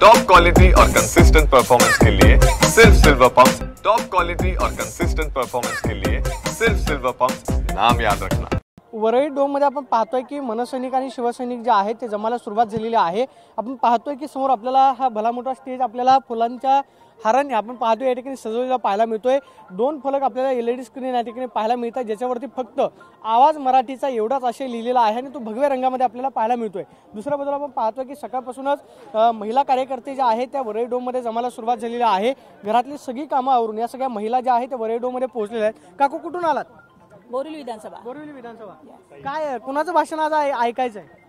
Top quality और consistent performance के लिए सिर्फ सिल्वर पंप्स। टॉप क्वालिटी और कंसिस्टेंट परफॉर्मेंस के लिए सिर्फ सिल्वर पंप्स, नाम याद रखना। वरळी डोममध्ये आपण पाहतोय की मनसैनिक आणि शिवसैनिक जे आहेत ते जमायला सुरुवात झालेली आहे। आपण पाहतोय की समोर आपल्याला हा भला मोठा स्टेज आपल्याला फुलांच्या हाराने आपण पाहतोय या ठिकाणी सजवलेला पाहायला मिळतोय। दोन फलक आपल्याला एलईडी स्क्रीन या ठिकाणी पाहायला मिळतात ज्याच्यावरती फक्त आवाज मराठीचा एवढाच आशय लिहिलेला आहे आणि तो भगव्या रंगामध्ये आपल्याला पाहायला मिळतोय। दुसऱ्या बाजूला आपण पाहतोय की सकाळपासूनच महिला कार्यकर्ते जे आहेत त्या वरळी डोममध्ये जमायला सुरुवात झालेली आहे। घरातली सगळी कामं आवरून या सगळ्या महिला ज्या आहेत त्या वरळी डोममध्ये पोहोचलेल्या आहेत। काकू कुठून आलात? बोरिवली विधानसभा। बोरिवली विधानसभा। काय कुणाचं भाषण आज ऐकायचं आहे?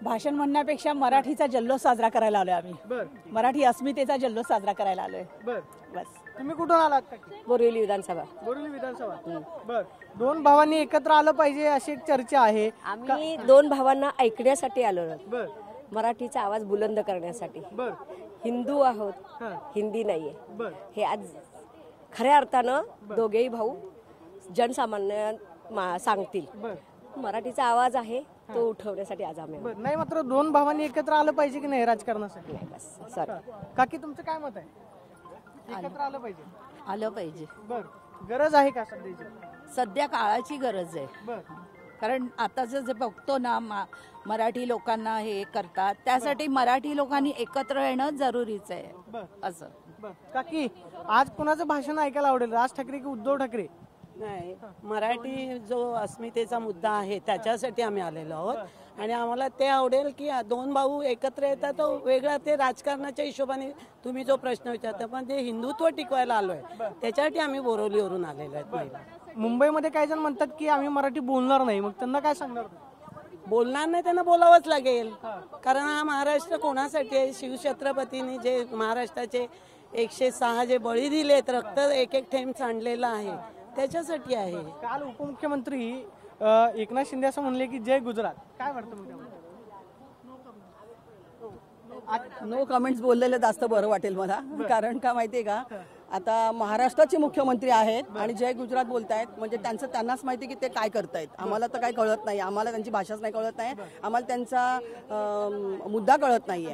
भाषण म्हणण्यापेक्षा मराठीचा जल्लोष साजरा करायला आलोय आम्ही। बर मराठी अस्मितेचा जल्लोष साजरा करायला आलोय। बर बस। तुम्ही कुठून आलात? बोरिवली विधानसभा। बोरिवली विधानसभा। बर दोन भावांनी एकत्र आलं पाहिजे अशी एक चर्चा आहे। आम्ही दोन भावांना ऐकण्यासाठी आलो आहोत, बर मराठीचा आवाज बुलंद करण्यासाठी। बर हिंदू आहोत, हां हिंदी नाहीये। बर हे आज खऱ्या अर्थानं दोघेही भाऊ जनसामान्य सांगतील। बर मराठीचा आवाज आहे तो उठवण्यासाठी आज आम्ही बर नाही मात्र दोन भावांनी एकत्र आलं पाहिजे की नाही राजकारणासाठी? बस सॉरी। काकी तुमचं काय मत आहे? एकत्र आलं पाहिजे? आलं पाहिजे। बर गरज आहे का सध्याची? सध्या काळाची गरज आहे, बर कारण आताचं जे बघतो ना मराठी लोकांना हे करतात, त्यासाठी मराठी लोकांनी एकत्र येणं जरुरीचं आहे। बर असं बर काकी आज कोणाचं भाषण ऐकायला आवडेल, राज ठाकरे की उद्धव ठाकरे? नाही, मराठी जो अस्मितेचा मुद्दा आहे त्याच्यासाठी आम्ही आलेलो आहोत आणि आम्हाला ते आवडेल की दोन भाऊ एकत्र येतात। तो वेगळा ते राजकारणाच्या हिशोबाने तुम्ही जो प्रश्न विचारता, पण ते हिंदुत्व टिकवायला आलोय त्याच्यासाठी आम्ही बोरिवलीवरून आलेलो आहेत महिला। मुंबईमध्ये काही जण म्हणतात की आम्ही मराठी बोलणार नाही, मग त्यांना काय सांगणार? बोलणार नाही, त्यांना बोलावंच लागेल, कारण हा महाराष्ट्र कोणासाठी आहे? शिवछत्रपतींनी जे महाराष्ट्राचे 106 जे बळी दिलेत, रक्त एक एक थेंब सांडलेलं आहे त्याच्यासाठी आहे। काल उपमुख्यमंत्री एकनाथ शिंदे असं म्हणले की जय गुजरात, काय वाटतं? नो कमेंट्स बोललेलं जास्त बरं वाटेल मला, कारण का माहितीये का, आता महाराष्ट्राचे मुख्यमंत्री आहेत आणि जय गुजरात बोलतायत म्हणजे त्यांनाच माहिती की ते काय करतायत। आम्हाला तर काही कळत नाही, आम्हाला त्यांची भाषाच नाही कळत नाही, आम्हाला त्यांचा मुद्दा कळत नाहीये।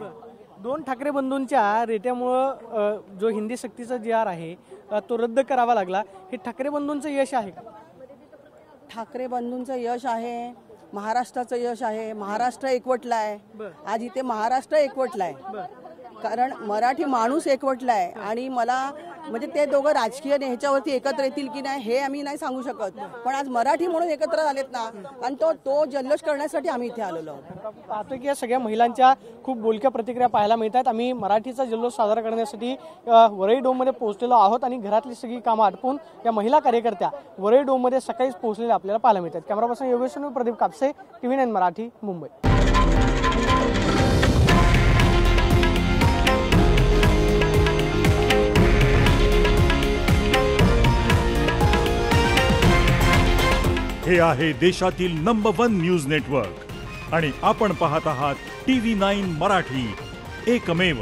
दोन ठाकरे बंधूंच्या रेट्यामुळं जो हिंदी सक्तीचा GR आहे तो रद्द करावा लागला, हे ठाकरे बंधूंचं यश आहे का? ठाकरे बंधूंचं यश आहे, महाराष्ट्राचं यश आहे। महाराष्ट्र एकवटलाय आज, इथे महाराष्ट्र एकवटलाय कारण मराठी माणूस एकवटलाय आणि मला म्हणजे ते दोघं राजकीय ह्याच्यावरती एकत्र येतील की नाही हे आम्ही नाही सांगू शकत, पण आज मराठी म्हणून एकत्र झालेत ना, आणि तो जल्लोष करण्यासाठी आम्ही इथे आलेलो आहोत। पाहतो की या सगळ्या महिलांच्या खूप बोलक्या प्रतिक्रिया पाहायला मिळतात। आम्ही मराठीचा जल्लोष साजरा करण्यासाठी वरळी डोममध्ये पोहोचलेलो आहोत आणि घरातली सगळी कामं आटपून या महिला कार्यकर्त्या वरळी डोममध्ये सकाळीच पोहोचलेल्या आपल्याला पाहायला मिळतात। Camera person Yogesh Pradeep Kapse, TV9 Marathi, Mumbai. हे आहे देशातील नंबर 1 न्यूज नेटवर्क आणि आपण पाहत आहात TV9 मराठी, एकमेव।